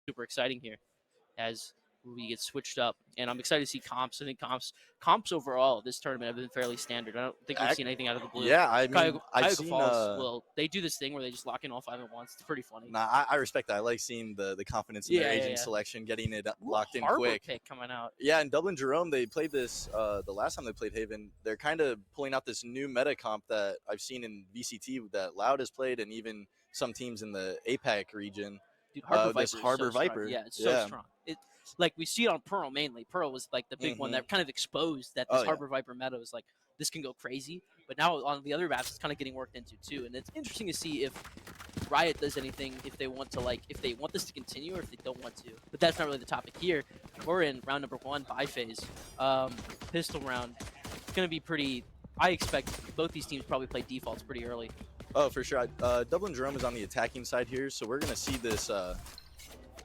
super exciting here as we get switched up, and I'm excited to see comps. I think comps overall this tournament have been fairly standard. I don't think we've seen anything out of the blue. Yeah, I mean, I've Cuyahoga seen. Falls they do this thing where they just lock in all 5 at once. It's pretty funny. Nah, I respect that. I like seeing the confidence in their agent selection, getting it locked in quick. Pick coming out. Yeah, in Dublin, Jerome, they played this the last time they played Haven. They're kind of pulling out this new meta comp that I've seen in VCT that Loud has played, and even some teams in the APAC region. Dude, Harbor Viper. Yeah, it's so strong. Like we see it on Pearl mainly. Pearl was like the big one that kind of exposed that this Harbor Viper meta was like this can go crazy. But now on the other maps, it's kind of getting worked into too, and it's interesting to see if Riot does anything, if they want this to continue or if they don't want to. But that's not really the topic here. We're in round number 1, buy phase, pistol round. It's gonna be pretty. I expect both these teams probably play defaults pretty early. Oh, for sure. Dublin Jerome is on the attacking side here, so we're gonna see this.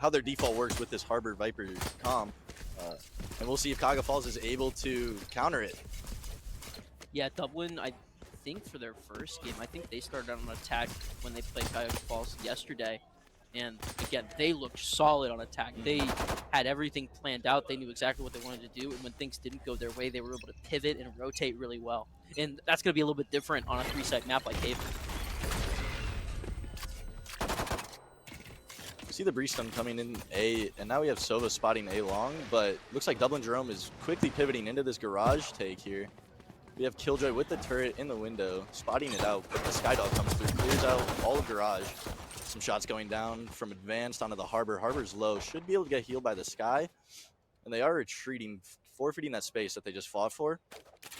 How their default works with this Harbor Viper comp, and we'll see if Cuyahoga Falls is able to counter it. Yeah, Dublin, I think for their first game, I think they started on an attack when they played Cuyahoga Falls yesterday, and again, they looked solid on attack. They had everything planned out. They knew exactly what they wanted to do, and when things didn't go their way, they were able to pivot and rotate really well. And that's going to be a little bit different on a 3-side map like Haven. See the Breestone coming in A, and now we have Sova spotting A long, but looks like Dublin Jerome is quickly pivoting into this garage take here. We have Killjoy with the turret in the window, spotting it out, but the Skydog comes through, clears out all of garage. Some shots going down from advanced onto the Harbor. Harbor's low, should be able to get healed by the Sky, and they are retreating, forfeiting that space that they just fought for.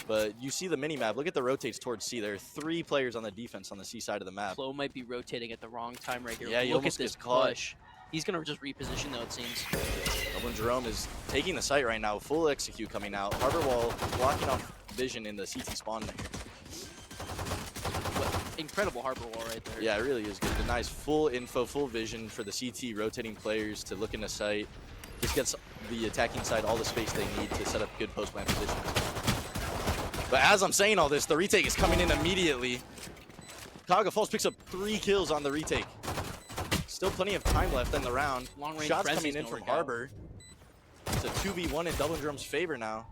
But you see the mini-map, look at the rotates towards C. There are 3 players on the defense on the C side of the map. Flo might be rotating at the wrong time right here. Yeah, look at this push. He's going to just reposition, though, it seems. Dublin Jerome is taking the site right now. Full execute coming out. Harbor Wall blocking off vision in the CT spawn there. Incredible Harbor Wall right there. Yeah, it really is good. Denies full info, full vision for the CT rotating players to look into site. Just gets the attacking side all the space they need to set up good post-plant positions. But as I'm saying all this, the retake is coming in immediately. Cuyahoga Falls picks up 3 kills on the retake. Still plenty of time left in the round. Long range shots coming in from Harbor. It's a 2v1 in Dublin Jerome's favor now.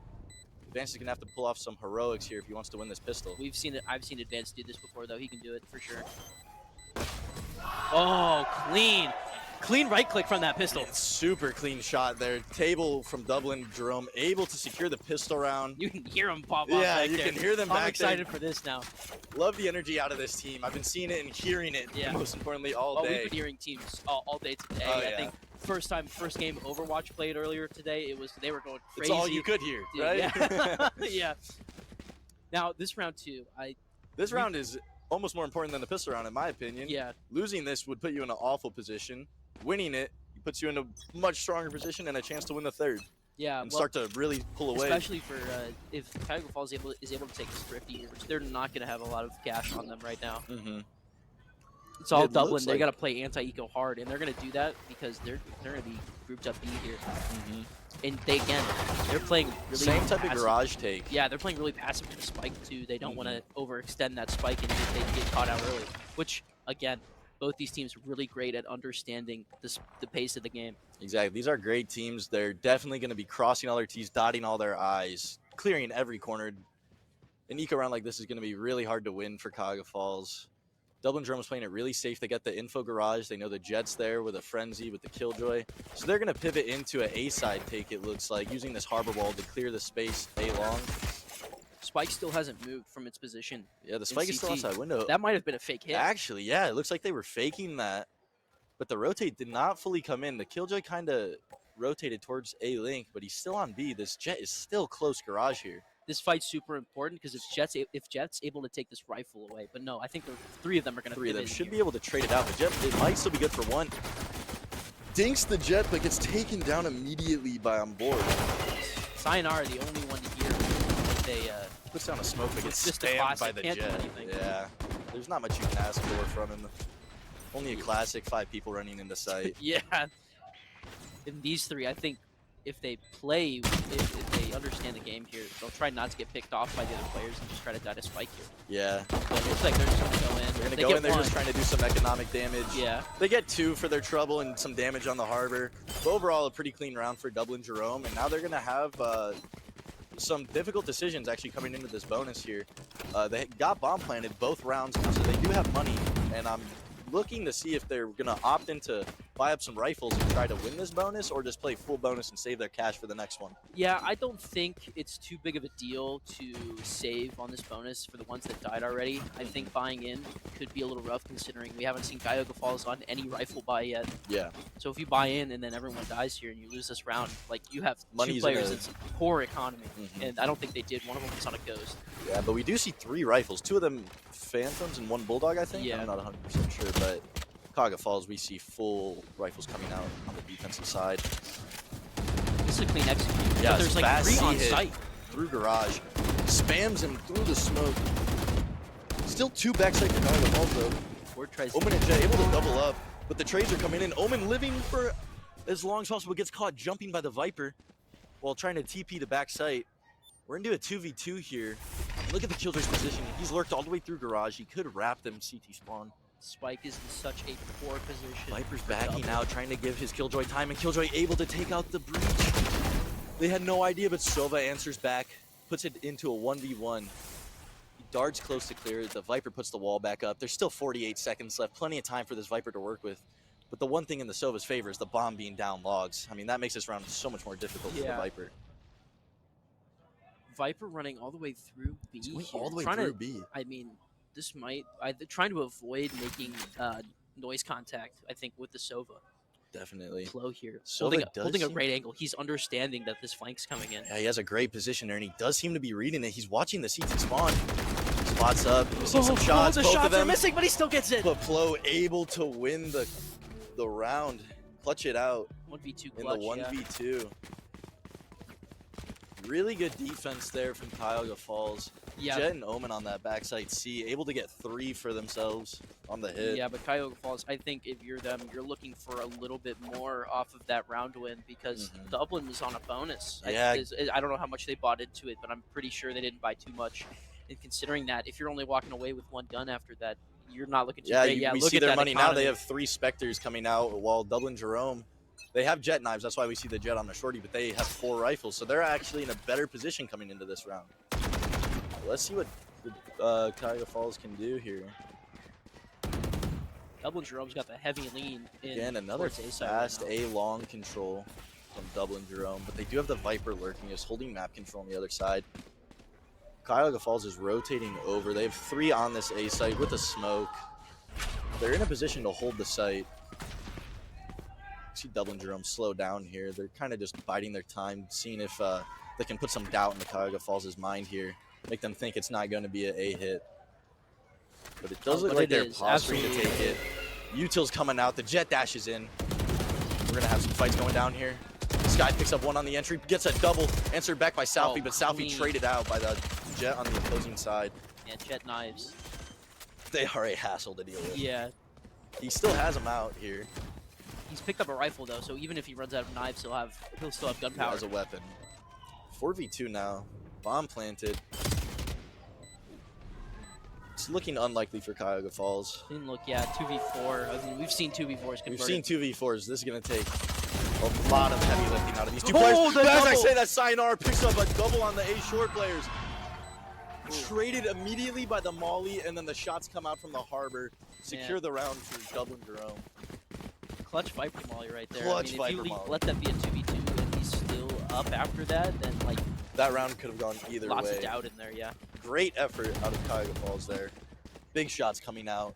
Advance is gonna have to pull off some heroics here if he wants to win this pistol. We've seen it. I've seen Advance do this before, though. He can do it for sure. Oh, clean right click from that pistol. Super clean shot there. Table from Dublin Jerome able to secure the pistol round. You can hear them pop off. Yeah, you can hear them back there. I'm excited for this now. Love the energy out of this team. I've been seeing it and hearing it. Yeah. Most importantly, all day. We've been hearing teams all day today. I think first game Overwatch played earlier today. They were going crazy. It's all you could hear, right? Yeah. Yeah. Now this round 2, This round is almost more important than the pistol round, in my opinion. Yeah. Losing this would put you in an awful position. Winning it puts you in a much stronger position and a chance to win the 3rd. Yeah, and start to really pull away. Especially for if Cuyahoga Falls is able to take this Thrifty, which they're not going to have a lot of cash on them right now. It's all Dublin. They got to play anti-eco hard, and they're going to do that because they're going to be grouped up B here. And they're playing really same type of garage take. Yeah, they're playing really passive to the spike too. They don't want to overextend that spike and they get caught out early. Which again, both these teams are really great at understanding the pace of the game. Exactly. These are great teams. They're definitely going to be crossing all their T's, dotting all their I's, clearing every corner. An eco round like this is going to be really hard to win for Cuyahoga Falls. Dublin Jerome's playing it really safe. They got the info garage. They know the Jet's there with a Frenzy, with the Killjoy. So they're going to pivot into an A-side take, it looks like, using this Harbor Wall to clear the space A-long. Spike still hasn't moved from its position. Yeah, the Spike is still outside window. That might have been a fake hit. Actually, yeah, it looks like they were faking that. But the rotate did not fully come in. The Killjoy kind of rotated towards A-Link, but he's still on B. This Jet is still close garage here. This fight's super important because if Jet's able to take this rifle away, but no, I think the 3 of them are going to. 3 of them should be able to trade it out. The Jet, it might still be good for 1. Dinks the Jet, but gets taken down immediately by on board. Sayonara, the only one to hear. They puts down a smoke, but gets spammed by the Jet. Yeah, there's not much you can ask for from him. Only a classic, 5 people running into sight. Yeah, and these 3, I think if they play, if they understand the game here, they'll try not to get picked off by the other players and just try to die to spike here. Yeah. But it looks like they're just going to go in. They're going to go in, they're just trying to do some economic damage. Yeah. They get 2 for their trouble and some damage on the harbor. But overall, a pretty clean round for Dublin Jerome, and now they're going to have some difficult decisions actually coming into this bonus here. They got bomb planted both rounds, so they do have money, and I'm looking to see if they're going to opt into buy up some rifles and try to win this bonus, or just play full bonus and save their cash for the next one. Yeah, I don't think it's too big of a deal to save on this bonus for the ones that died already. I think buying in could be a little rough considering we haven't seen Cuyahoga Falls on any rifle buy yet. Yeah. So if you buy in and then everyone dies here and you lose this round, like you have Money's 2 players in some poor economy, and I don't think they did. One of them was on a Ghost. Yeah, but we do see 3 rifles, 2 of them Phantoms and 1 Bulldog, I think. Yeah. I'm not 100% sure, but Cuyahoga Falls, we see full rifles coming out on the defensive side. This is a clean execute. Yeah, But there's like 3 on site. Through garage. Spams him through the smoke. Still 2 backside for Cuyahoga Falls, though. Omen and Jet able to double up, but the trades are coming in. Omen living for as long as possible, gets caught jumping by the Viper while trying to TP the backside. We're into a 2v2 here. Look at the Killjoy's position. He's lurked all the way through garage. He could wrap them CT spawn. Spike is in such a poor position. Viper's backing out, trying to give his Killjoy time, and Killjoy able to take out the breach. They had no idea, but Sova answers back, puts it into a 1v1. He darts close to clear. The Viper puts the wall back up. There's still 48 seconds left. Plenty of time for this Viper to work with. But the one thing in the Sova's favor is the bomb being down logs. I mean, that makes this round so much more difficult for the Viper. Viper running all the way through B. All the way through B. I mean, this might trying to avoid making noise contact, I think, with the Sova. Definitely. Flow here. Holding a great angle. He's understanding that this flank's coming in. Yeah, he has a great position there, and he does seem to be reading it. He's watching the CT spawn. Spots up. We've seen some shots. The both shots of them are missing, but he still gets it. But Plo able to win the round. Clutch it out. 1v2 clutch, in the 1v2. Really good defense there from Cuyahoga Falls. Yeah. Jet and Omen on that backside C, able to get 3 for themselves on the hit. Yeah, but Cuyahoga Falls, I think if you're them, you're looking for a little bit more off of that round win because Dublin was on a bonus. Yeah. I don't know how much they bought into it, but I'm pretty sure they didn't buy too much. And considering that, if you're only walking away with 1 gun after that, you're not looking too great. We look see at their that money economy. now. They have 3 Spectres coming out, while Dublin Jerome, they have jet knives. That's why we see the jet on the shorty, but they have 4 rifles. So they're actually in a better position coming into this round. Let's see what Cuyahoga Falls can do here. Dublin Jerome's got the heavy lean. Again, another fast A-long control from Dublin Jerome, but they do have the Viper lurking, just holding map control on the other side. Cuyahoga Falls is rotating over. They have 3 on this A site with a smoke. They're in a position to hold the site. See Dublin Jerome slow down here. They're kind of just biding their time, seeing if they can put some doubt into Cuyahoga Falls' mind here. Make them think it's not going to be an A hit. But it does look like they're posturing to take it. Util's coming out. The jet dashes in. We're going to have some fights going down here. Sky picks up 1 on the entry, gets a double. Answered back by Southie, but Southie traded out by the jet on the opposing side. Yeah, jet knives. They are a hassle to deal with. Yeah. He still has them out here. He's picked up a rifle, though, so even if he runs out of knives, he'll still have gunpowder. As a weapon. 4v2 now. Bomb planted. It's looking unlikely for Cuyahoga Falls. Didn't look, 2v4. I mean, we've seen 2v4s converted. We've seen 2v4s. This is going to take a lot of heavy lifting out of these 2 players. But as I say that, Sayonara picks up a double on the A short players. Traded immediately by the Molly, and then the shots come out from the harbor. Secure the round for Dublin Jerome. Clutch Viper Molly right there. Clutch I mean, Viper if you Molly. let that be a 2v2 and he's still up after that, then like that round could have gone either way. Lots of doubt in there, yeah. Great effort out of Cuyahoga Falls there. Big shots coming out.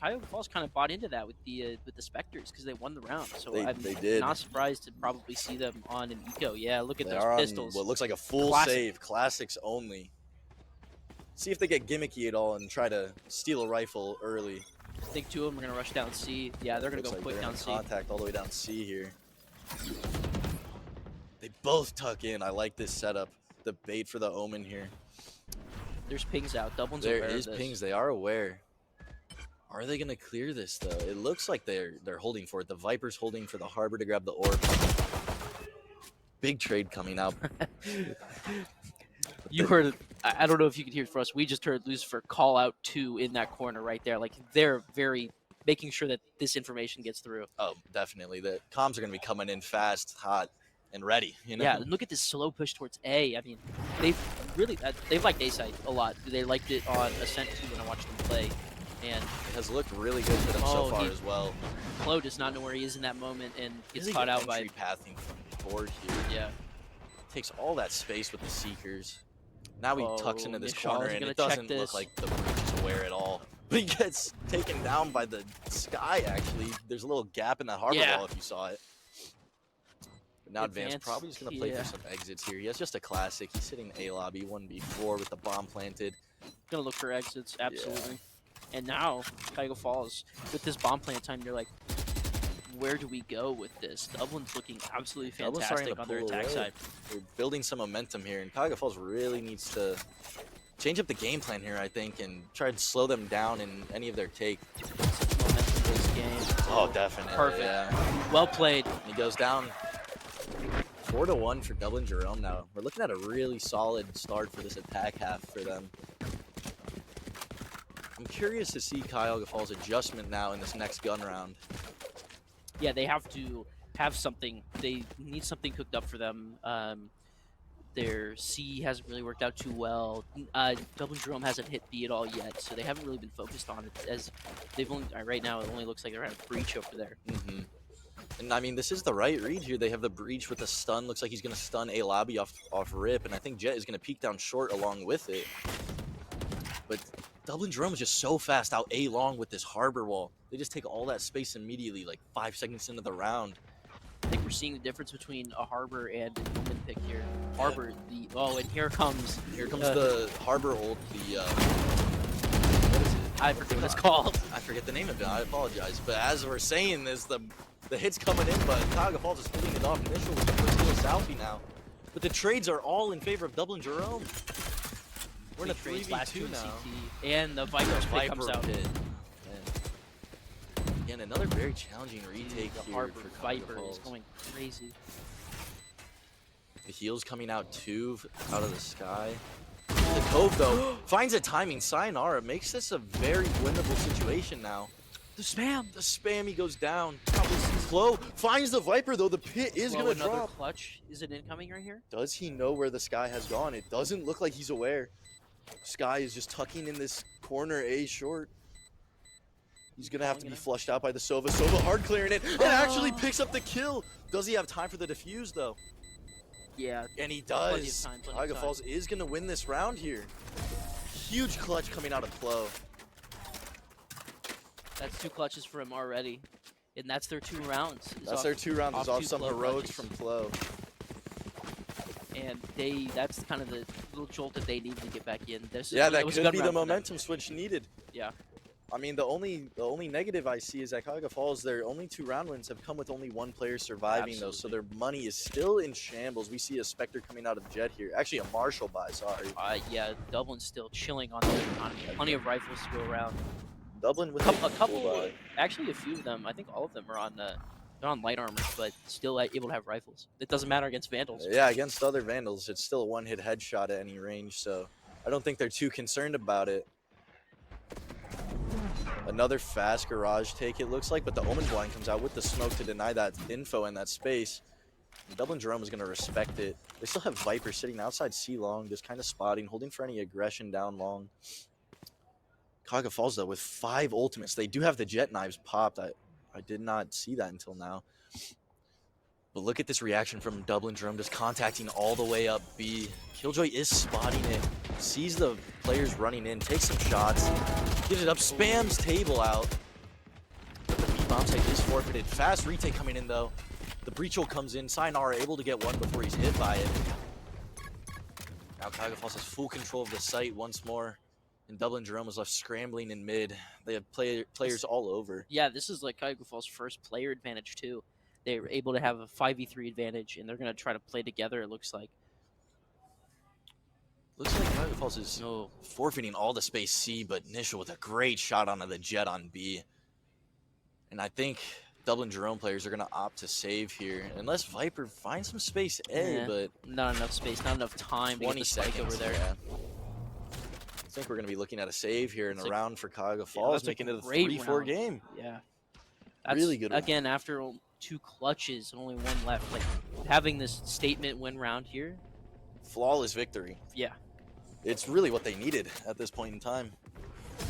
Cuyahoga Falls kind of bought into that with the Spectres because they won the round. So they did. Not surprised to probably see them on an eco. Yeah, look at They those are pistols. On what looks like a full save, classics only. See if they get gimmicky at all and try to steal a rifle early. I think 2 of them are going to rush down C. Yeah, they're going to go quick down C. Contact all the way down C here. They both tuck in. I like this setup. The bait for the Omen here. There's pings out. Dublin's aware of this. There is pings. They are aware. Are they going to clear this, though? It looks like they're holding for it. The Viper's holding for the harbor to grab the orb. big trade coming out. You heard, I don't know if you could hear it for us. We just heard Lucifer call out 2 in that corner right there. Like, they're very making sure that this information gets through. Oh, definitely. The comms are going to be coming in fast, hot, and ready. You know? Yeah, and look at this slow push towards A. I mean, they've liked A site a lot. They liked it on Ascent too when I watched them play. And it has looked really good for them so far as well. Flo does not know where he is in that moment and gets really caught out by pathing from board here. Yeah. Takes all that space with the Seekers. Now he tucks into this corner, and it doesn't look like the Breach is aware at all. But he gets taken down by the Sky, actually. There's a little gap in that harbor wall if you saw it. But now Advance probably just going to play for some exits here. He has just a classic. He's sitting A lobby 1v4 with the bomb planted. Going to look for exits, absolutely. Yeah. And now, Cuyahoga Falls, with this bomb plant time, you're like, where do we go with this? Dublin's looking absolutely fantastic on their attack side. We're building some momentum here, and Cuyahoga Falls really needs to change up the game plan here, I think, and try and slow them down in any of their take. Such momentum-based game. Oh, definitely. Perfect. Yeah. Well played. He goes down 4-1 for Dublin Jerome now. We're looking at a really solid start for this attack half for them. I'm curious to see Cuyahoga Falls' adjustment now in this next gun round. Yeah, they have to have something. They need something cooked up for them. Their C hasn't really worked out too well. Dublin Jerome hasn't hit B at all yet, so they haven't really been focused on it. As they've only right now, it only looks like they're at a breach over there. And I mean, this is the right read here. They have the breach with a stun. Looks like he's going to stun A lobby off rip, and I think Jet is going to peek down short along with it. But Dublin Jerome is just so fast out A long with this harbor wall. They just take all that space immediately, like 5 seconds into the round. I think we're seeing the difference between a harbor and an open pick here. Harbor, and here comes the harbor ult. What is it? I forget what it's called. I forget the name of it. I apologize. But as we're saying this, the hit's coming in, but Cuyahoga Falls is holding it off initially with the first kill Southie now. But the trades are all in favor of Dublin Jerome. We're in a 3v2 now. CT, and the Viper's pick comes out. Again, another very challenging retake the here harbor for Viper Falls. is going crazy. The heals coming out too out of the sky. The Cove, though, finds a timing. Sayonara makes this a very winnable situation now. The spam! The spam, he goes down. Flo finds the Viper, though. The pit is going to drop. Clutch. Is it incoming right here? Does he know where the Sky has gone? It doesn't look like he's aware. Sky is just tucking in this corner A short. He's going to have to be flushed out by the Sova. Sova hard clearing it and actually picks up the kill. Does he have time for the defuse, though? Yeah. And he does. Cuyahoga Falls is going to win this round here. Huge clutch coming out of Flo. That's 2 clutches for him already. And that's their 2 rounds. That's their 2 rounds. It's off some heroics from Flo. And that's kind of the little jolt that they need to get back in. That could be the momentum switch needed. Yeah. I mean, the only negative I see is that Cuyahoga Falls, their only 2 round wins have come with only 1 player surviving, though, so their money is still in shambles. We see a Spectre coming out of Jet here. Actually, a Marshall buy, sorry. Yeah, Dublin's still chilling on their economy. Plenty of rifles to go around. Dublin with a couple, actually a few of them, I think all of them are on they're on light armor, but still able to have rifles. It doesn't matter against Vandals. Yeah, against other Vandals, it's still a 1-hit headshot at any range, so I don't think they're too concerned about it. Another fast garage take, it looks like, but the Omen blind comes out with the smoke to deny that info in that space. And Dublin Jerome is going to respect it. They still have Viper sitting outside C long, just kind of spotting, holding for any aggression down long. Cuyahoga Falls, though, with 5 ultimates. They do have the Jet knives popped. I did not see that until now. But look at this reaction from Dublin Jerome, just contacting all the way up B. Killjoy is spotting it, sees the players running in, takes some shots, gives it up, spams table out. But the B bomb site is forfeited. Fast retake coming in, though. The breach ult comes in. Sayonara able to get one before he's hit by it. Now Cuyahoga Falls has full control of the site once more. And Dublin Jerome is left scrambling in mid. They have players all over. Yeah, this is like Cuyahoga Falls' first player advantage, too. They're able to have a 5v3 advantage, and they're going to try to play together, it looks like. Looks like Cuyahoga Falls is forfeiting all the space C, but Nishal with a great shot onto the Jet on B. And I think Dublin Jerome players are going to opt to save here. Unless Viper finds some space A, but... Not enough space, not enough time to get the spike over there. Yeah. I think we're going to be looking at a save here in a round for Cuyahoga Falls, making it a 3-4 game. Yeah. That's, really good round. Again, after 2 clutches and only 1 left, like having this statement win round here. Flawless victory. Yeah. It's really what they needed at this point in time.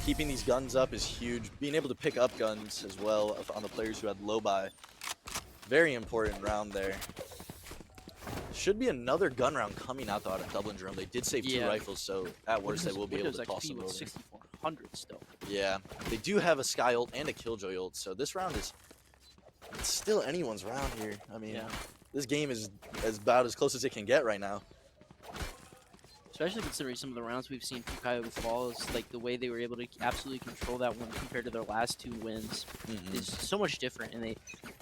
Keeping these guns up is huge. Being able to pick up guns as well on the players who had low buy. Very important round there. Should be another gun round coming out though out of Dublin Jerome. They did save 2 rifles, so at worst they will be able to toss them over. 6,400 still. Yeah, they do have a Sky ult and a Killjoy ult, so this round is still anyone's round here. I mean, this game is about as close as it can get right now. Especially considering some of the rounds we've seen from Cuyahoga Falls, like the way they were able to absolutely control that one compared to their last 2 wins is so much different, and they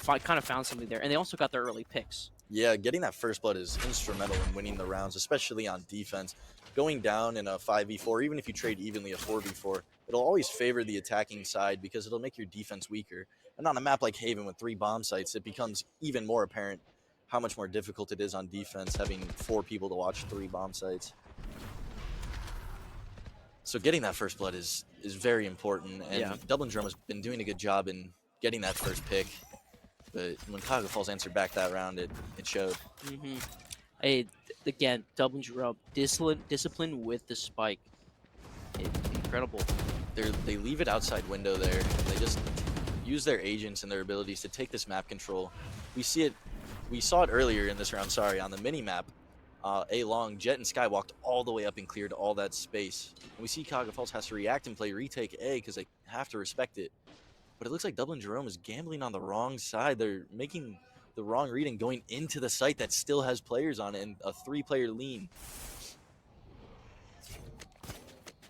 kind of found something there. And they also got their early picks. Yeah, getting that first blood is instrumental in winning the rounds, especially on defense. Going down in a 5v4, even if you trade evenly a 4v4, it'll always favor the attacking side because it'll make your defense weaker. And on a map like Haven with 3 bomb sites, it becomes even more apparent how much more difficult it is on defense having 4 people to watch 3 bomb sites. So getting that first blood is very important, and Dublin Jerome has been doing a good job in getting that first pick. But when Cuyahoga Falls answered back that round, it showed. Again, Dublin Jerome, discipline with the spike. Incredible. They leave it outside window there. They just use their agents and their abilities to take this map control. We saw it earlier in this round, on the mini map. A long, Jet and Sky walked all the way up and cleared all that space. And we see Cuyahoga Falls has to react and play retake A because they have to respect it. But it looks like Dublin Jerome is gambling on the wrong side. They're making the wrong read and going into the site that still has players on it and a 3-player lean.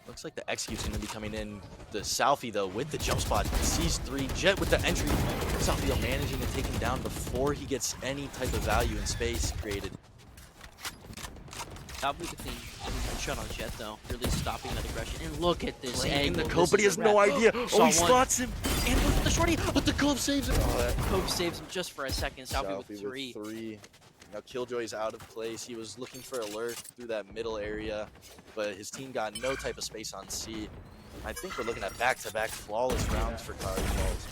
Looks like the execute's going to be coming in. The Southie, though, with the jump spot. Sees 3. Jet with the entry. Southie managing to take him down before he gets any type of value in space created. Probably the thing, shot on Jet though, really stopping that aggression. And look at this angle. The Cope, but he has no idea. Oh, he spots him. And with the shorty, but the Cope saves him. Cope saves him just for a second. Southie with 3. Now Killjoy's out of place. He was looking for a lurk through that middle area, but his team got no type of space on C. I think we're looking at back-to-back flawless rounds for Cuyahoga Falls.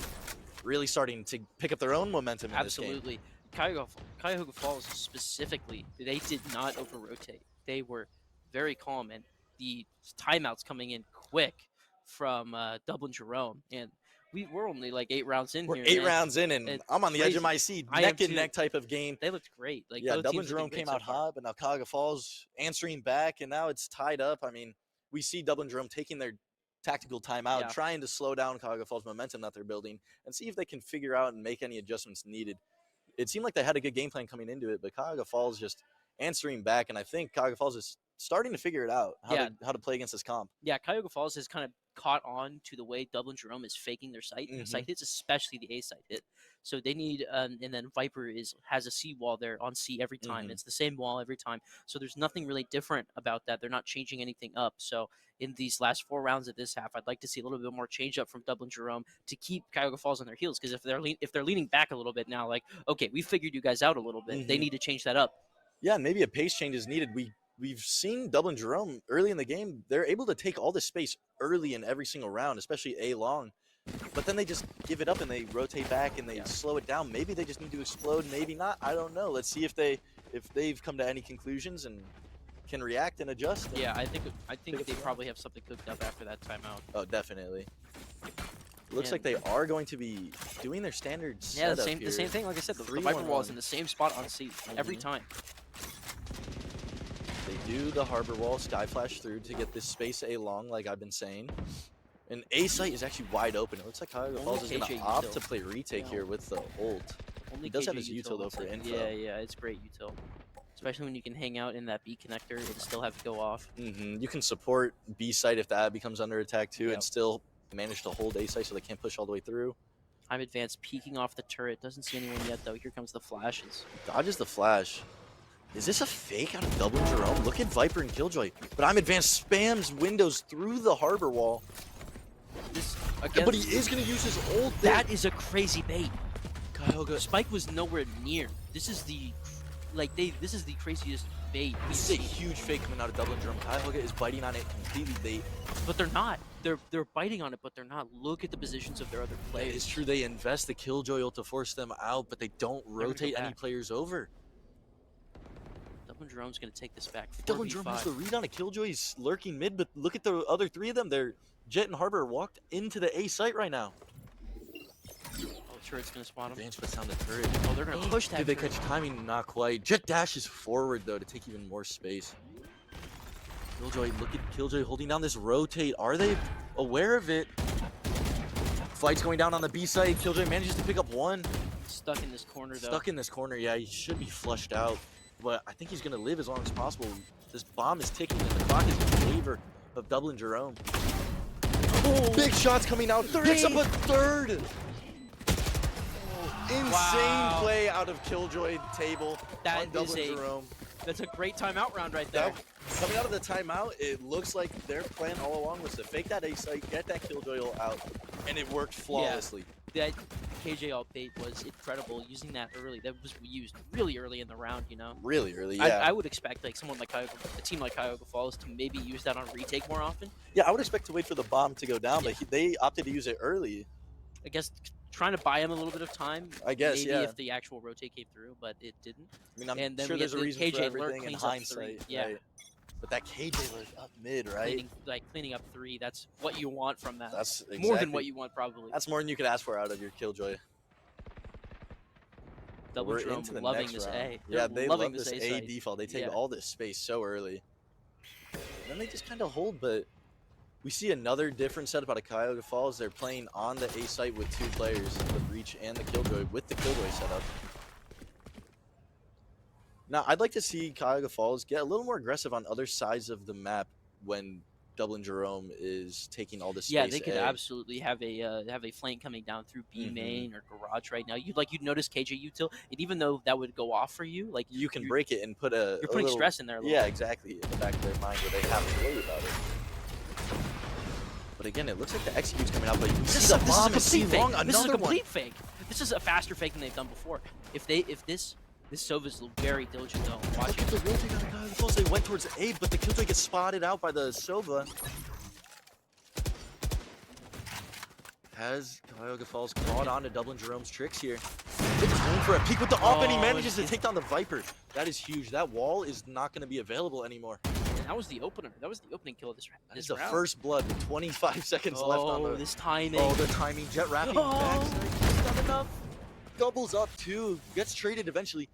Really starting to pick up their own momentum in this game. Absolutely. Cuyahoga Falls specifically, they did not over-rotate. They were very calm, and the timeouts coming in quick from Dublin Jerome. And we're only like 8 rounds in here. 8 rounds in, and I'm on the edge of my seat. Neck and neck type of game. They looked great. Like, yeah, Dublin Jerome came out hot, but now Cuyahoga Falls answering back, and now it's tied up. I mean, we see Dublin Jerome taking their tactical timeout, trying to slow down Cuyahoga Falls' momentum that they're building, and see if they can figure out and make any adjustments needed. It seemed like they had a good game plan coming into it, but Cuyahoga Falls just answering back, and I think Cuyahoga Falls is starting to figure it out, how to play against this comp. Yeah, Cuyahoga Falls has kind of caught on to the way Dublin Jerome is faking their site. Site hits, especially the A site hit. So they need, and then Viper has a C wall there on C every time. It's the same wall every time. So there's nothing really different about that. They're not changing anything up. So in these last 4 rounds of this half, I'd like to see a little bit more change up from Dublin Jerome to keep Cuyahoga Falls on their heels. Because if they're leaning back a little bit now, like, okay, we figured you guys out a little bit. They need to change that up. Yeah, maybe a pace change is needed. We've seen Dublin Jerome early in the game. They're able to take all this space early in every single round, especially A long. But then they just give it up and they rotate back and they slow it down. Maybe they just need to explode, maybe not. I don't know. Let's see if they've come to any conclusions and can react and adjust. Yeah, I think they probably have something cooked up after that timeout. Oh, definitely. Looks like they are going to be doing their standard setup the same thing. Like I said, the Viper wall is in the same spot on C every time. They do the harbor wall, sky flash through to get this space A long, like I've been saying. And A site is actually wide open. It looks like Cuyahoga Falls is going to opt to play retake here with the ult. He does have his util though for info. Yeah, it's great util. Especially when you can hang out in that B connector and still have to go off. You can support B site if that becomes under attack too, and still manage to hold A site so they can't push all the way through. I'm advanced, peeking off the turret. Doesn't see anyone yet though. Here comes the flashes. Dodges the flash. Is this a fake out of Dublin Jerome? Look at Viper and Killjoy. But I'm advanced spams windows through the harbor wall. Again, but he is going to use his ult. That is a crazy bait. Cuyahoga. Spike was nowhere near. This is the this is the craziest bait. This is a huge fake coming out of Dublin Jerome. Cuyahoga is biting on it completely. But they're not. They're biting on it, but they're not. Look at the positions of their other players. It's true. They invest the Killjoy ult to force them out, but they don't rotate any players over. Dublin Jerome's going to take this back. Dublin Jerome has the read on a Killjoy. He's lurking mid, but look at the other three of them. They're Jet and Harbor walked into the A site right now. Oh, turret's going to spawn him. Advance puts down the turret. Oh, they're going to push that. Did they catch timing? Not quite. Jet dashes forward, though, to take even more space. Killjoy, look at Killjoy holding down this rotate. Are they aware of it? Flight's going down on the B side. Killjoy manages to pick up one. Stuck in this corner, though. Stuck in this corner, yeah. He should be flushed out. But I think he's going to live as long as possible. This bomb is ticking, and the clock is in favor of Dublin Jerome. Oh, big shots coming out. Picks up a third. Insane play out of Killjoy table on Dublin Jerome. That's a great timeout round right there. Coming out of the timeout, it looks like their plan all along was to fake that A site, get that Killjoy ult out, and it worked flawlessly. Yeah. That KJ ult bait was incredible. Using that early, that was used really early in the round. You know, really early. Yeah, I would expect like someone like Cuyahoga, a team like Cuyahoga Falls to maybe use that on retake more often. Yeah, I would expect to wait for the bomb to go down, but they opted to use it early. I guess trying to buy him a little bit of time. I guess, maybe if the actual rotate came through, but it didn't. I mean, I'm and then sure there's a reason KJ for everything in hindsight. Yeah. Right? But that KJ was up mid, right? Cleaning up 3. That's what you want from that. That's exactly, more than what you want, probably. That's more than you could ask for out of your Killjoy. Dublin Jerome loving this round. A. Yeah, they love this A default. They take all this space so early. And then they just kind of hold, but we see another different setup out of Cuyahoga Falls. They're playing on the A site with 2 players, the Breach and the Killjoy, with the Killjoy setup. Now, I'd like to see Cuyahoga Falls get a little more aggressive on other sides of the map when Dublin Jerome is taking all this space. Yeah, they could absolutely have a flank coming down through B main or garage right now. You'd notice KJ util, and even though that would go off for you, like you can break it and put you're putting stress in there. Yeah, exactly, in the back of their mind where they have to worry about it. But again, it looks like the execute's coming out, but you see the bomb is complete fake. This is a complete fake. This is a faster fake than they've done before. If this Sova's very diligent though. Watch it. The rotate on Cuyahoga Falls. They went towards A, but the Killjoy gets spotted out by the Sova. Has Cuyahoga Falls caught on to Dublin Jerome's tricks here? It's going for a peek with the op, and he manages to take down the Viper. That is huge. That wall is not going to be available anymore. And that was the opener. That was the opening kill of this round. That is the first blood with 25 seconds left on the... this timing. Oh, the timing. Jet wrapping backside. Not enough. Doubles up too. Gets traded eventually.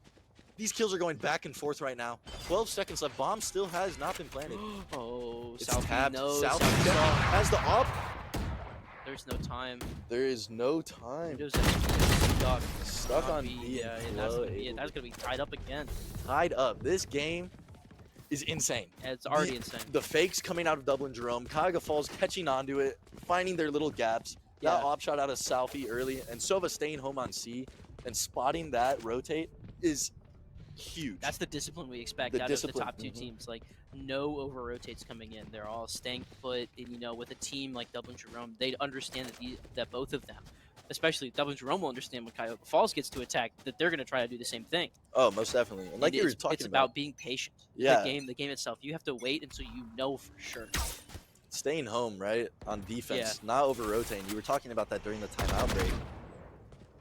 These kills are going back and forth right now. 12 seconds left. Bomb still has not been planted. It's South tapped. South has the op. There's no time. There is no time. Stuck on B. Yeah, that's gonna be tied up again. Tied up. This game is insane. Yeah, it's already insane. The fakes coming out of Dublin Jerome. Cuyahoga Falls catching onto it, finding their little gaps. That op shot out of Southie early, and Sova staying home on C and spotting that rotate is huge. That's the discipline we expect out of the top 2 teams. Like, no over rotates coming in. They're all staying put. And, with a team like Dublin Jerome, they understand that both of them, especially Dublin Jerome, will understand when Cuyahoga Falls gets to attack that they're going to try to do the same thing. Oh, most definitely. And like you were talking about, it's about being patient. Yeah. The game itself, you have to wait until you know for sure. Staying home, right, on defense, not over rotating. You were talking about that during the timeout break.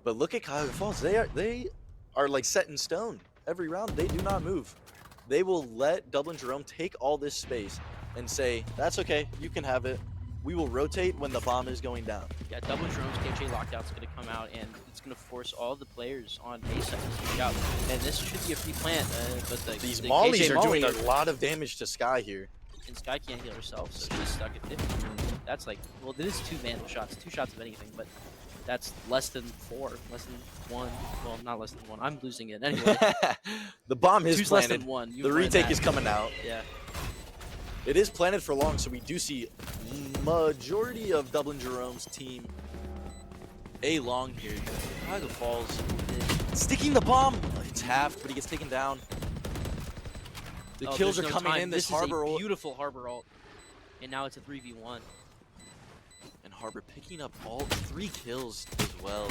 But look at Cuyahoga Falls. They are like set in stone. Every round, they do not move. They will let Dublin Jerome take all this space and say, that's okay, you can have it. We will rotate when the bomb is going down. Yeah, Dublin Jerome's KJ lockdown's going to come out, and it's going to force all the players on A side to switch out. And this should be a free plant. But these mollies are doing a lot of damage to Sky here. And Sky can't heal herself, so she's stuck at 50. That's like, well, this is 2 Vandal shots, 2 shots of anything, but that's less than 4, less than 1. Well, not less than 1. I'm losing it anyway. The bomb is 2's planted. Less than 1. The retake is coming out. Yeah. It is planted for long, so we do see majority of Dublin Jerome's team A long here. Cuyahoga Falls sticking the bomb. It's half, but he gets taken down. The kills are coming in. This Harbor ult. Beautiful Harbor ult. And now it's a 3v1. And Harbor picking up all 3 kills as well.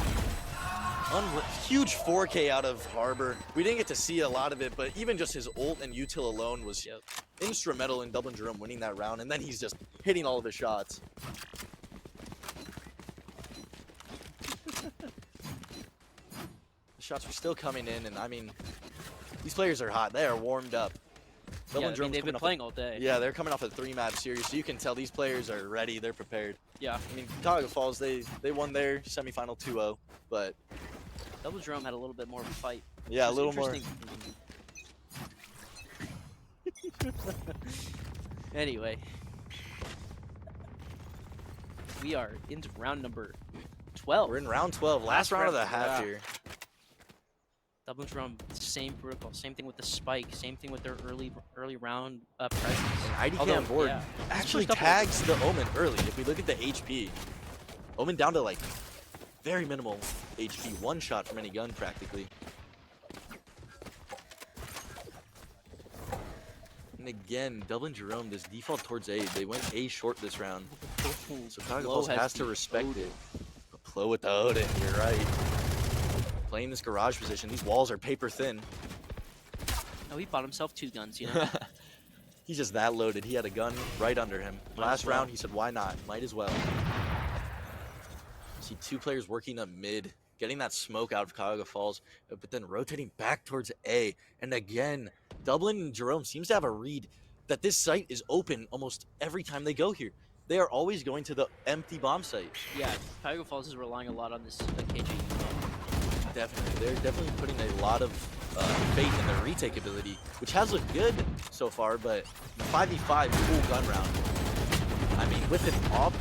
Huge 4K out of Harbor. We didn't get to see a lot of it, but even just his ult and util alone was instrumental in Dublin Jerome winning that round, and then he's just hitting all of his shots. The shots were still coming in, and I mean, these players are hot. They are warmed up. Yeah, I mean, they've been playing all day. Yeah, they're coming off a 3-match series, so you can tell these players are ready. They're prepared. Yeah. I mean, Cuyahoga Falls, they won their semifinal 2-0, but Dublin Jerome had a little bit more of a fight. Yeah, a little more. Anyway, we are into round number 12. We're in round 12, last round of the half here. Dublin Jerome, same protocol, same thing with the spike, same thing with their early round presence. And IDK on board actually tags the Omen early. If we look at the HP, Omen down to like very minimal HP, 1 shot from any gun practically. And again, Dublin Jerome, this default towards A, they went A short this round. So Cuyahoga Falls has to respect it. Plo with the Odin, you're right. Playing this garage position, these walls are paper thin. Oh, he bought himself 2 guns, you know? He's just that loaded. He had a gun right under him. Last round, he said, why not? Might as well. See 2 players working up mid, getting that smoke out of Cuyahoga Falls, but then rotating back towards A. And again, Dublin and Jerome seems to have a read that this site is open almost every time they go here. They are always going to the empty bomb site. Yeah, Cuyahoga Falls is relying a lot on this KJ. Definitely. They're definitely putting a lot of faith in their retake ability, which has looked good so far, but 5v5 full gun round. I mean, with it up,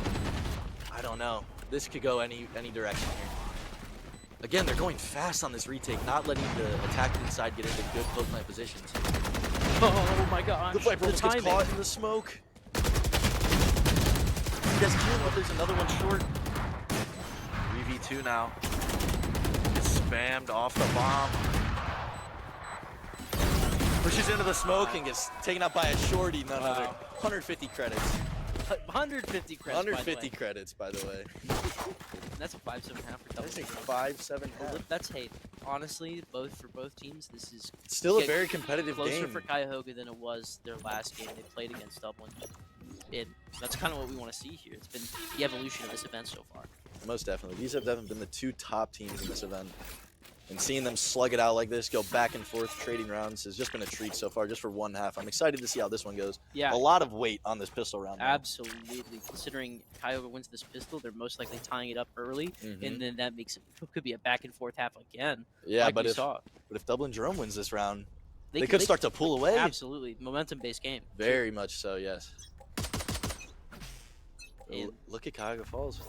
I don't know. This could go any direction here. Again, they're going fast on this retake, not letting the attack inside get into good close line positions. Oh my gosh. The Viper gets caught in the smoke. He does kill him, there's another one short. 3v2 now. Spammed off the bomb. Pushes into the smoke and gets taken out by a shorty, none other. 150 credits. 150 credits. 150 credits, by the way. That's a 5.5 for Dublin. That's a 5.7. That's hate. Honestly, for both teams, this is still a very competitive closer game. For Cuyahoga than it was their last game they played against Dublin. That's kind of what we want to see here. It's been the evolution of this event so far. Most definitely. These have definitely been the 2 top teams in this event. And seeing them slug it out like this, go back and forth trading rounds, has just been a treat so far, just for 1 half. I'm excited to see how this one goes. Yeah. A lot of weight on this pistol round. Absolutely. Considering Cuyahoga wins this pistol, they're most likely tying it up early, and then that makes it could be a back and forth half again. Yeah, like but if Dublin Jerome wins this round, they could start to pull away. Absolutely. Momentum-based game. Very much so, yes. Look at Cuyahoga Falls.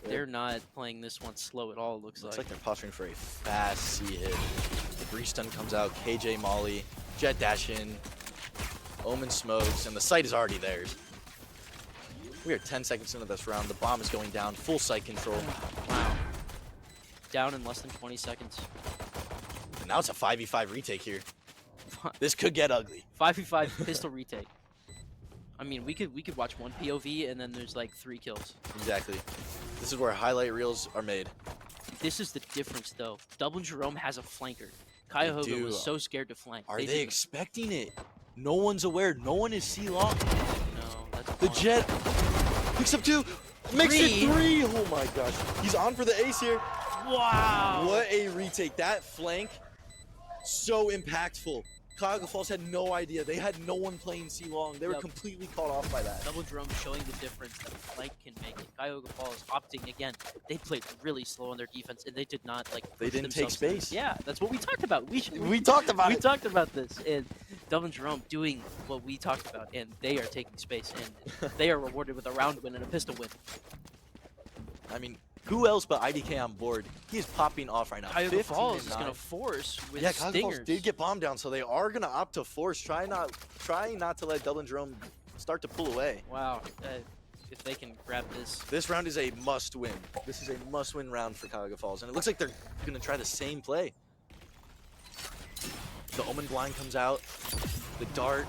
They're not playing this one slow at all, it looks like. Looks like they're posturing for a fast C hit. The Breeze stun comes out, KJ Molly, Jet dash in, Omen smokes, and the site is already theirs. We are 10 seconds into this round. The bomb is going down, full site control. Wow. Down in less than 20 seconds. And now it's a 5v5 retake here. This could get ugly. 5v5 pistol retake. I mean, we could watch one POV and then there's like 3 kills. Exactly. This is where highlight reels are made. This is the difference, though. Dublin Jerome has a flanker. Cuyahoga was so scared to flank. Are they expecting it? No one's aware. No one is C-long. No, that's the Jet picks up 2, makes it 3. Oh my gosh. He's on for the ace here. Wow. What a retake. That flank, so impactful. Cuyahoga Falls had no idea. They had no one playing C-long. They were completely caught off by that. Dublin Jerome showing the difference that a flank can make. And Cuyahoga Falls opting again. They played really slow on their defense, and they did not They didn't take space. Yeah, that's what we talked about. We talked about it. We talked about this, and Dublin Jerome doing what we talked about, and they are taking space, and they are rewarded with a round win and a pistol win. I mean, who else but IDK on board? He is popping off right now. Cuyahoga Falls is going to force with Cuyahoga stingers. Falls did get bombed down, so they are going to opt to force, trying not to let Dublin Jerome start to pull away. Wow. If they can grab this. This round is a must-win. This is a must-win round for Cuyahoga Falls, and it looks like they're going to try the same play. The Omen blind comes out, the dart,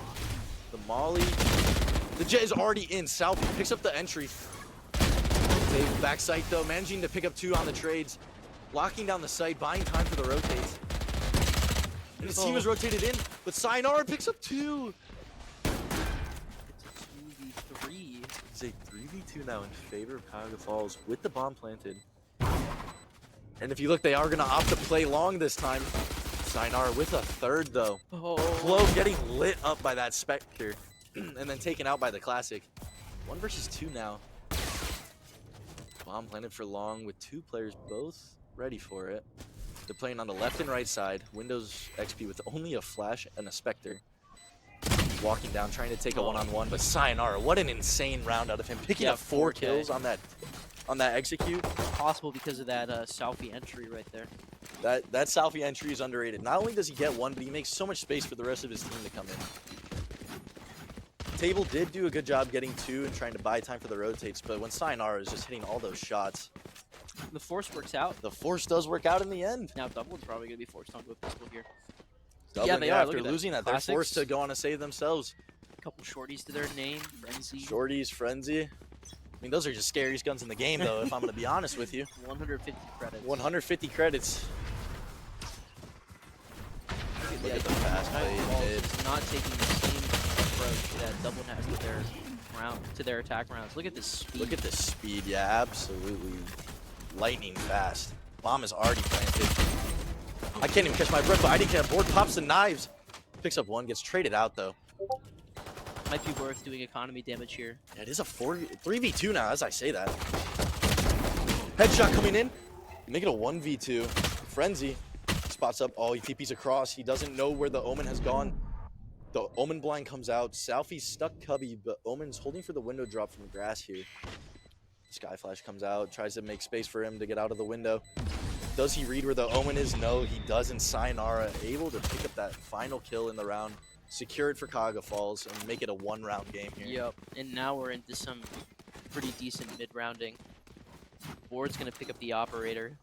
the molly. The Jet is already in. South picks up the entry. Stable back sight though, managing to pick up 2 on the trades. Locking down the site, buying time for the rotates. And his team is rotated in, but Sayonara picks up 2. It's a 2v3. It's a 3v2 now in favor of Cuyahoga Falls with the bomb planted. And if you look, they are going to opt to play long this time. Sayonara with a 3rd though. Flo getting lit up by that Spectre and then taken out by the Classic. 1 versus 2 now. Bomb planted for long with 2 players both ready for it. They're playing on the left and right side. Windows XP with only a flash and a Spectre. Walking down, trying to take a one-on-one, but Sayonara, what an insane round out of him. Picking up 4 kills on that execute. Possible because of that selfie entry right there. That selfie entry is underrated. Not only does he get 1, but he makes so much space for the rest of his team to come in. Table did do a good job getting 2 and trying to buy time for the rotates, but when Sayonara is just hitting all those shots, the force works out. the force does work out in the end. Now Dublin's probably going to be forced onto a pistol here. Dublin, they are. After losing that, they're forced to go on to save themselves. A couple shorties to their name, Frenzy. Shorties, Frenzy. I mean, those are just scariest guns in the game, though, if I'm going to be honest with you. 150 credits. 150 credits. Look at the fast play. It's not taking the same approach that Dublin has to their attack rounds. Look at this speed. Look at this speed. Yeah, absolutely lightning fast. Bomb is already planted. I can't even catch my breath, but ID can't board. Pops the knives. Picks up 1, gets traded out, though. Might be worth doing economy damage here. Yeah, it is a 3v2 now, as I say that. Headshot coming in. Make it a 1v2. Frenzy spots up. Oh, he TP's across. He doesn't know where the Omen has gone. The Omen blind comes out. Selfie's stuck Cubby, but Omen's holding for the window drop from the grass here. Sky Flash comes out, tries to make space for him to get out of the window. Does he read where the Omen is? No, he doesn't. Sayonara able to pick up that final kill in the round, secure it for Cuyahoga Falls, and make it a 1-round game here. Yep, and now we're into some pretty decent mid-rounding. Board's going to pick up the operator.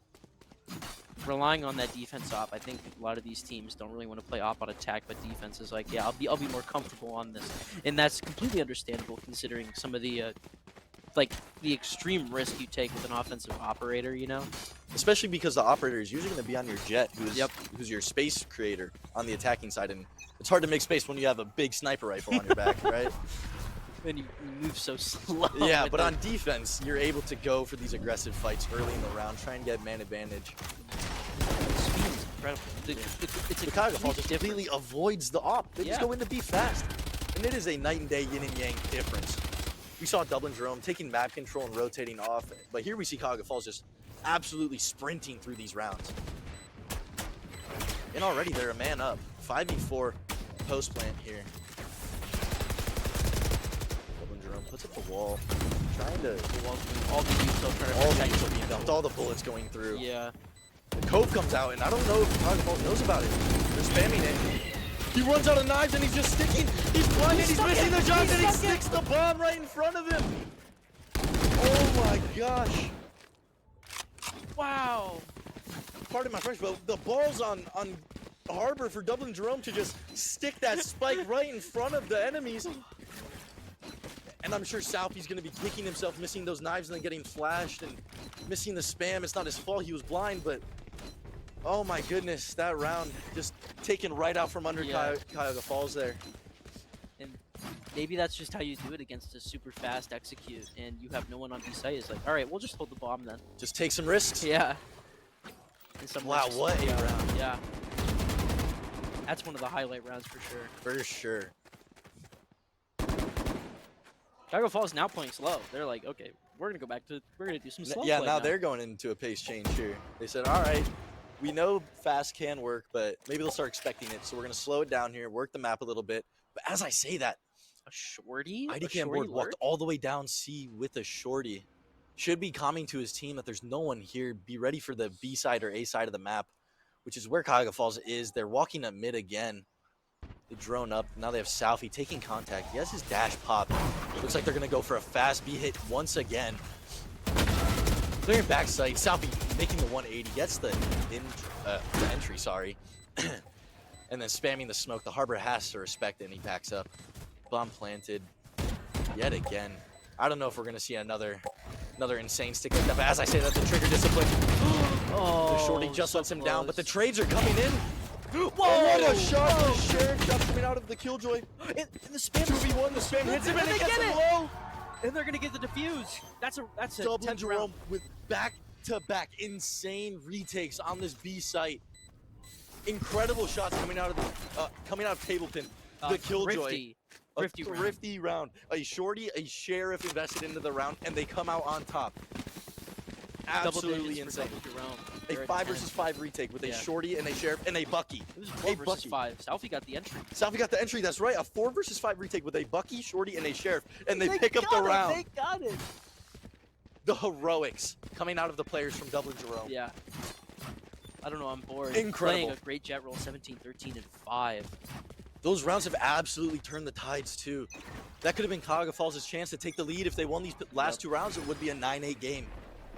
Relying on that defense op, I think a lot of these teams don't really want to play op on attack, but defense is like, yeah, I'll be more comfortable on this, and that's completely understandable considering some of the the extreme risk you take with an offensive operator, you know? Especially because the operator is usually going to be on your jet, who's your space creator on the attacking side, and it's hard to make space when you have a big sniper rifle on your back, right? And you move so slow. Yeah, but on defense, you're able to go for these aggressive fights early in the round, try and get man advantage. Speed is incredible. It's The Cuyahoga Falls just completely avoids the op. They just go in to be fast. And it is a night and day yin and yang difference. We saw Dublin Jerome taking map control and rotating off, but here we see Cuyahoga Falls just absolutely sprinting through these rounds. And already they're a man up. 5v4 post plant here. Dublin Jerome puts up the wall, trying to all the use still trying to protect being dumped, all the bullets going through. Yeah. The Cove comes out, and I don't know if Cuyahoga Falls knows about it. They're spamming it. He runs out of knives and he's just sticking. He's blinded, he's missing the shot, and he sticks the bomb right in front of him. Oh my gosh. Wow. Pardon my French, but the ball's on Harbor for Dublin Jerome to just stick that spike right in front of the enemies. And I'm sure Southie's going to be kicking himself, missing those knives and then getting flashed and missing the spam. It's not his fault, he was blind, but oh my goodness, that round just taken right out from under Cuyahoga Falls there. And maybe that's just how you do it against a super fast execute and you have no one on B site. It's like, all right, we'll just hold the bomb then. Just take some risks. Yeah. Wow, what a round. Yeah. That's one of the highlight rounds for sure. For sure. Cuyahoga Falls now playing slow. They're like, okay, we're going to go back to, we're going to do some slow Yeah, play now they're going into a pace change here. They said, all right, we know fast can work, but maybe they'll start expecting it. So we're going to slow it down here, work the map a little bit. But as I say that, a shorty? IDCam board walked all the way down C with a shorty. Should be calming to his team that there's no one here. Be ready for the B side or A side of the map, which is where Cuyahoga Falls is. They're walking up mid again. They drone up. Now they have Southie taking contact. He has his dash pop. Looks like they're going to go for a fast B hit once again. Clearing backside. Southie making the 180. Gets the entry, sorry. And then spamming the smoke. The Harbor has to respect it, and he backs up. Bomb planted yet again. I don't know if we're going to see another Another insane stick like that. But as I say that, the trigger discipline. Oh, The shorty just so lets him down, but the close. trades are coming in. Whoa! What a shot for Sheriff just coming out of the Killjoy. And the spam 2v1, the spam hits him and they it gets get him it. low. And they're gonna get the defuse. That's a Dublin 10th Jerome round. with back-to-back insane retakes on this B site. Incredible shots coming out of table pin. The Killjoy. Thrifty round. round. A shorty, a Sheriff invested into the round, and they come out on top. Absolutely insane. A 5 versus 5 retake with a shorty and a Sheriff and a Bucky. It was 4 versus 5. Southie got the entry. Southie got the entry, that's right. A 4 versus 5 retake with a Bucky, shorty, and a Sheriff, and they pick up the round. They got it. The heroics coming out of the players from Dublin Jerome. Yeah. I don't know, I'm bored. Incredible. Playing a great jet roll, 17, 13, and 5. Those rounds have absolutely turned the tides too. That could have been Cuyahoga Falls' chance to take the lead. If they won these last 2 rounds, it would be a 9-8 game.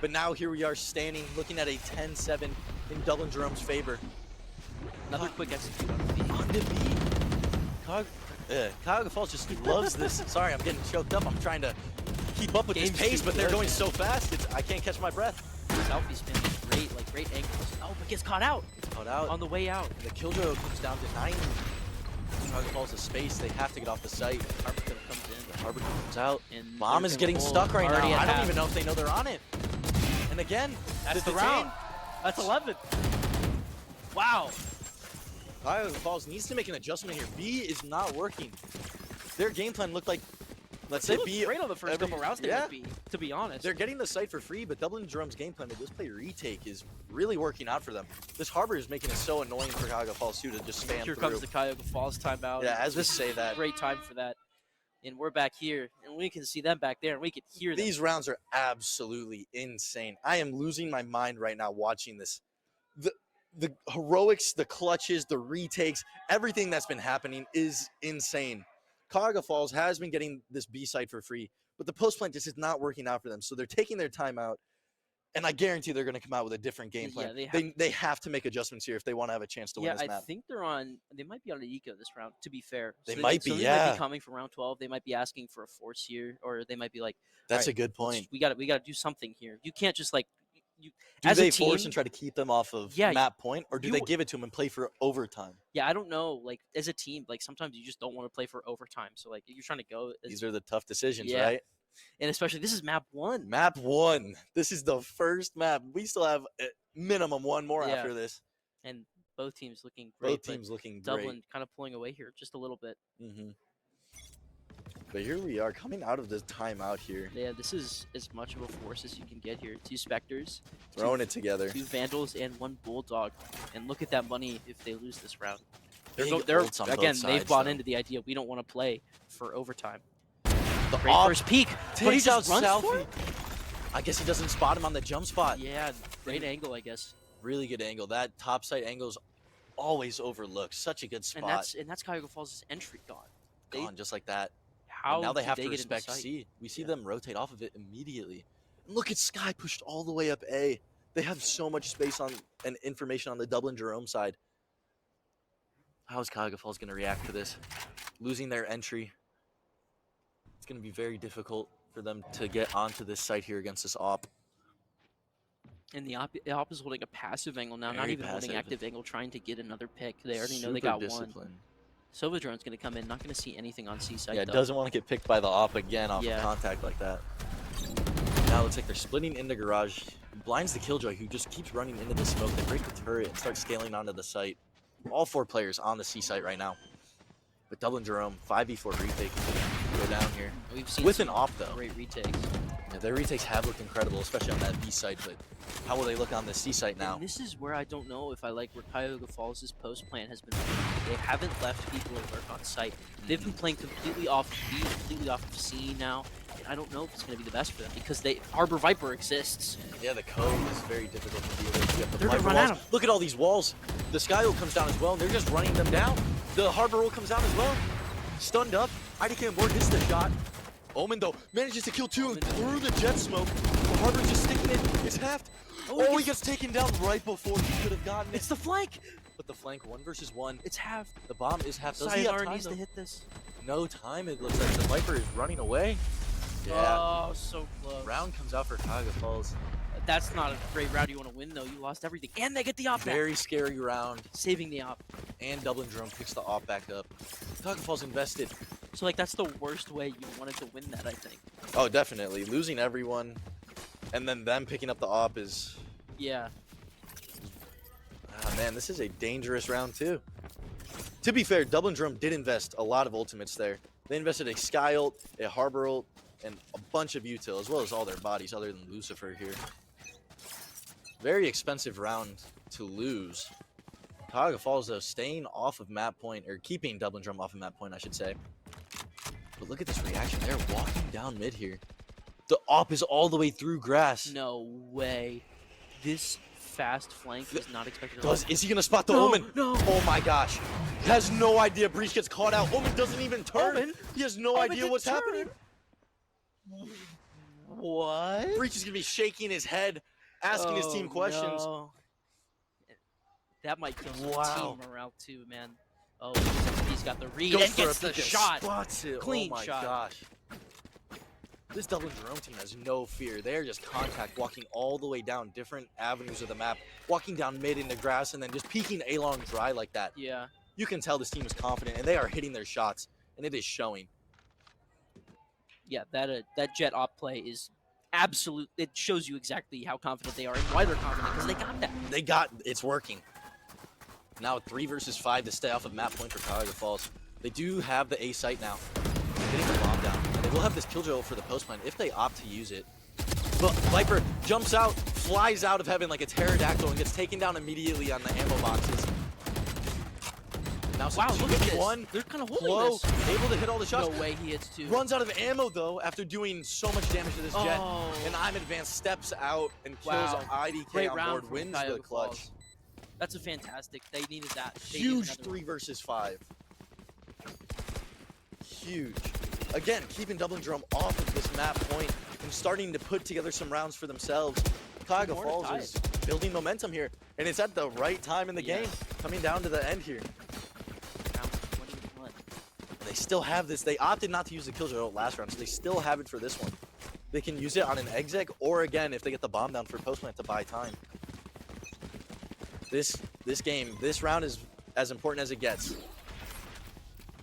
But now here we are standing, looking at a 10-7 in Dublin Jerome's favor. Another quick execute on the B. On the B. Cuyahoga Falls just loves this. Sorry, I'm getting choked up. I'm trying to keep up with this pace, but they're going so fast, I can't catch my breath. Southie spin is great, great angles. Oh, but gets caught out. Caught out. On the way out. And the Killjoy comes down to 9. Cuyahoga Falls has space. They have to get off the site. Harbor comes in. The Harbor comes out. And Bomb is getting stuck right now. Already I don't half. even know if they know they're on it. And again, That's the detain. round. That's 11. Wow. Cuyahoga Falls needs to make an adjustment here. B is not working. Their game plan looked like, let's say They B. looked great on the first couple rounds. They would be, to be honest. They're getting the site for free, but Dublin Jerome's game plan to just play retake is really working out for them. This Harbor is making it so annoying for Cuyahoga Falls too to just spam Here through. comes the Cuyahoga Falls timeout. Yeah, as we say that. Great time for that. And we're back here, and we can see them back there, and we can hear them. These rounds are absolutely insane. I am losing my mind right now watching this. The heroics, the clutches, the retakes, everything that's been happening is insane. Cuyahoga Falls has been getting this B site for free, but the post plan just is not working out for them. So they're taking their time out, and I guarantee they're going to come out with a different game plan. Yeah, they have to make adjustments here if they want to have a chance to win this map. I think they might be on an eco this round, to be fair. They So might be, they might be coming from round 12. They might be asking for a force here, or they might be like, That's "All a good point. we got to do something here. You can't just like you Do as they a team, force and try to keep them off of map point, or do they give it to them and play for overtime? Yeah, I don't know. Like as a team, like sometimes you just don't want to play for overtime. So like you're trying to go. These are the tough decisions, Yeah. right? And especially this is map 1. Map 1. This is the first map. We still have a minimum 1 more Yeah. after this. And both teams looking great. Both teams looking great. Dublin kind of pulling away here just a little bit. But here we are coming out of this timeout here. Yeah, this is as much of a force as you can get here. 2 Spectres. Throwing it together. 2 Vandals and 1 Bulldog. And look at that money if they lose this round. Big They're ults on both again, they've sides, bought though. into the idea we don't want to play for overtime. The Great off first peek. But he takes out just runs for Selfie. it? I guess he doesn't spot him on the jump spot. Yeah, great angle, I guess. Really good angle. That top side angle is always overlooked. Such a good spot. And that's Cuyahoga Falls' entry gone. Gone just like that. How And now they did have to get into respect sight? C. We see them rotate off of it immediately. And look at Sky pushed all the way up A. They have so much space on and information on the Dublin Jerome side. How is Cuyahoga Falls going to react to this? Losing their entry. It's going to be very difficult for them to get onto this site here against this op. And the op is holding a passive angle now, not Very even holding passive. active angle, trying to get another pick. They already know they got one. disciplined. Silverdrone's going to come in, not going to see anything on C side. Yeah, though. doesn't want to get picked by the op again off Yeah. of contact like that. Now it looks like they're splitting in the garage. Blinds the Killjoy, who just keeps running into the smoke. They break the turret and start scaling onto the site. All 4 players on the C site right now. But Dublin Jerome, 5v4 retake go down here. We've seen With some an op, though. great retakes. Yeah, their retakes have looked incredible, especially on that B site, but how will they look on the C site now? And this is where I don't know if I like where Cuyahoga Falls' post plan has been. They haven't left people alert on site. They've been playing completely off of B, completely off of C now. And I don't know if it's going to be the best for them because Harbor Viper exists. Yeah, the code is very difficult to deal with. You have to They're fight gonna run walls. at 'em. Look at all these walls. The Sky ult comes down as well, and they're just running them down. The Harbor ult comes down as well. Stunned up. IDK board hits the shot. Omen, though, manages to kill 2 through the jet smoke. The Harbor's just sticking it. It's halved. Oh, he gets taken down right before he could have gotten it. It's the flank. But the flank, 1 versus 1. It's half. The bomb is half. Does he have Sayonara time, needs though? to hit this. No time. It looks like the Viper is running away. Yeah. Oh, so close. Round comes out for Cuyahoga Falls. That's not a great round you want to win, though. You lost everything. And they get the op back. Very scary round. Saving the op. And Dublin Jerome picks the op back up. Cuyahoga Falls invested. So, like, that's the worst way you wanted to win that, I think. Oh, definitely. Losing everyone and then them picking up the op is... Yeah. Ah, man, this is a dangerous round, too. To be fair, Dublin Jerome did invest a lot of ultimates there. They invested a Sky ult, a Harbor ult, and a bunch of util, as well as all their bodies other than Lucifer here. Very expensive round to lose. Cuyahoga Falls, though, staying off of map point, or keeping Dublin Jerome off of map point, I should say. But look at this reaction. They're walking down mid here. The op is all the way through grass. No way. This fast flank is not expected. Is he going to spot the Omen? No. Oh my gosh. Has no idea. Breach gets caught out. Omen doesn't even turn. Omen? He has no idea what's happening. What? Breach is going to be shaking his head, asking his team questions. No. That might kill some Wow. team morale too, man. Oh, he's got the read Goes and for gets a the pick and shot. spots it. Clean oh my shot. gosh. This Dublin Jerome team has no fear. They're just contact walking all the way down different avenues of the map, walking down mid into grass, and then just peeking A-long dry like that. Yeah. You can tell this team is confident, and they are hitting their shots, and it is showing. Yeah, that jet op play is absolute. It shows you exactly how confident they are and why they're confident, because they got that. It's working. Now 3 versus 5 to stay off of map point for Cuyahoga Falls. They do have the A site now. Getting the bomb down. And they will have this killjoy for the post plan if they opt to use it. But Viper jumps out, flies out of heaven like a pterodactyl, and gets taken down immediately on the ammo boxes. Now Wow, look at this. one. They're kind of holding Low, this. able to hit all the shots. No way he hits 2. Runs out of ammo though after doing so much damage to this jet. Oh. And I'm advanced steps out and kills Wow. IDK Great on round board, from wins Cuyahoga the clutch. Falls. That's a fantastic. They needed that. They needed Huge another 3 one. versus 5. Huge. Again, keeping Dublin Jerome off of this map point and starting to put together some rounds for themselves. Cuyahoga More Falls tied. is building momentum here, and it's at the right time in the game, coming down to the end here. Round 21. They still have this. They opted not to use the killjoy last round, so they still have it for this one. They can use it on an exec, or again, if they get the bomb down for post plant to buy time. This round is as important as it gets.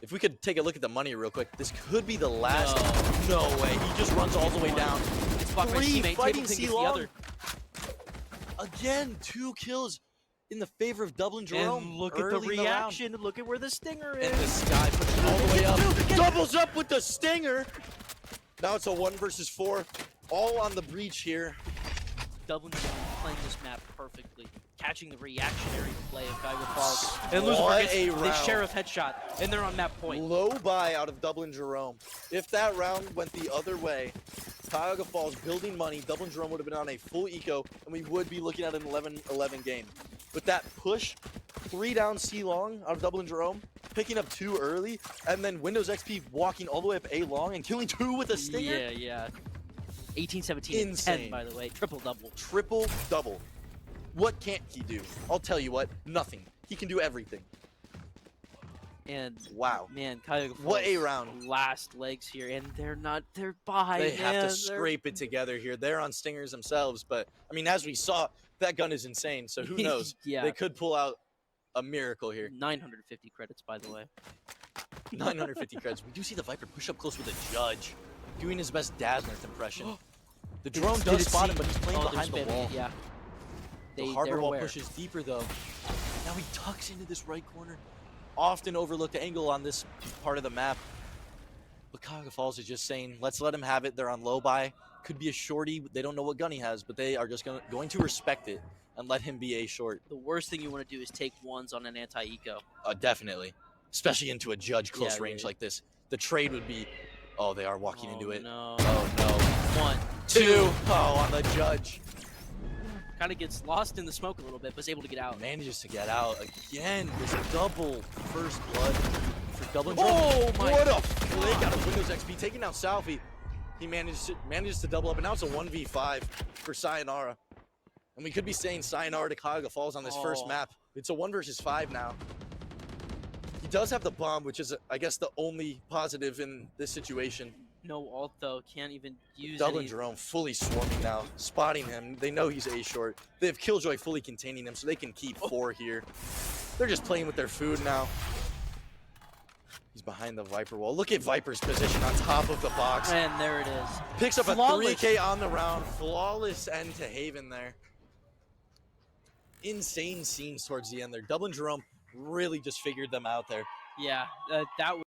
If we could take a look at the money real quick, this could be the last. No way. He just runs all the way down. It's blocked by his 3 teammate. fighting Table Pink C is the long. other. Again, 2 kills in the favor of Dublin Jerome. And look at the early in round. reaction. Look at where the stinger is. And the Sky pushes it all the way up. Doubles up with the stinger. Now it's a 1 versus 4. All on the breach here. Dublin playing this map perfectly, catching the reactionary play of Cuyahoga Falls. What And Lucifer a gets the round. Sheriff headshot, and they're on map point. Low buy out of Dublin Jerome. If that round went the other way, Cuyahoga Falls building money, Dublin Jerome would have been on a full eco, and we would be looking at an 11-11 game. But that push, 3 down C long out of Dublin Jerome, picking up 2 early, and then Windows XP walking all the way up A long and killing 2 with a stinger. Yeah. 18, 17, and 10, Insane. by the way. Triple-double. Triple-double. What can't he do? I'll tell you what, nothing. He can do everything. And, Wow. man, Cuyahoga Falls. What a round. Last legs here, and they're by. They have to scrape it together here. They're on stingers themselves, but, I mean, as we saw, that gun is insane, so who knows? Yeah. They could pull out a miracle here. 950 credits, by the way. 950 creds. We do see the Viper push up close with a judge, doing his best Dazzlerth impression. The drone Did does it spot see- him, but he's playing they're behind the spamming wall. it, yeah. The They're harbor wall aware. pushes deeper, though. Now he tucks into this right corner. Often overlooked angle on this part of the map. But Cuyahoga Falls is just saying, let's let him have it. They're on low buy. Could be a shorty. They don't know what gun he has, but they are just going to respect it and let him be a short. The worst thing you want to do is take ones on an anti-eco. Definitely. Especially into a judge close Yeah, range yeah. like this. The trade would be, oh, they are walking into it. No. Oh, no. 1, 2. 2. Oh, on the judge. Kind of gets lost in the smoke a little bit, but is able to get out. Manages to get out again. This double first blood for Dublin. Oh, my What a flick out of Windows XP, taking out Salvi. He manages to double up, and now it's a 1v5 for Sayonara. And we could be saying Sayonara to Cuyahoga Falls on this first map. It's a 1 versus 5 now. He does have the bomb, which is, I guess, the only positive in this situation. No ult though. Can't even use Dublin any. Jerome fully swarming now, spotting him. They know he's A short. They have Killjoy fully containing him, so they can keep 4 here. They're just playing with their food now. He's behind the Viper wall. Look at Viper's position on top of the box. And there it is. Picks up Flawless. a 3K on the round. Flawless end to Haven there. Insane scenes towards the end there. Dublin Jerome really just figured them out there. Yeah, that was.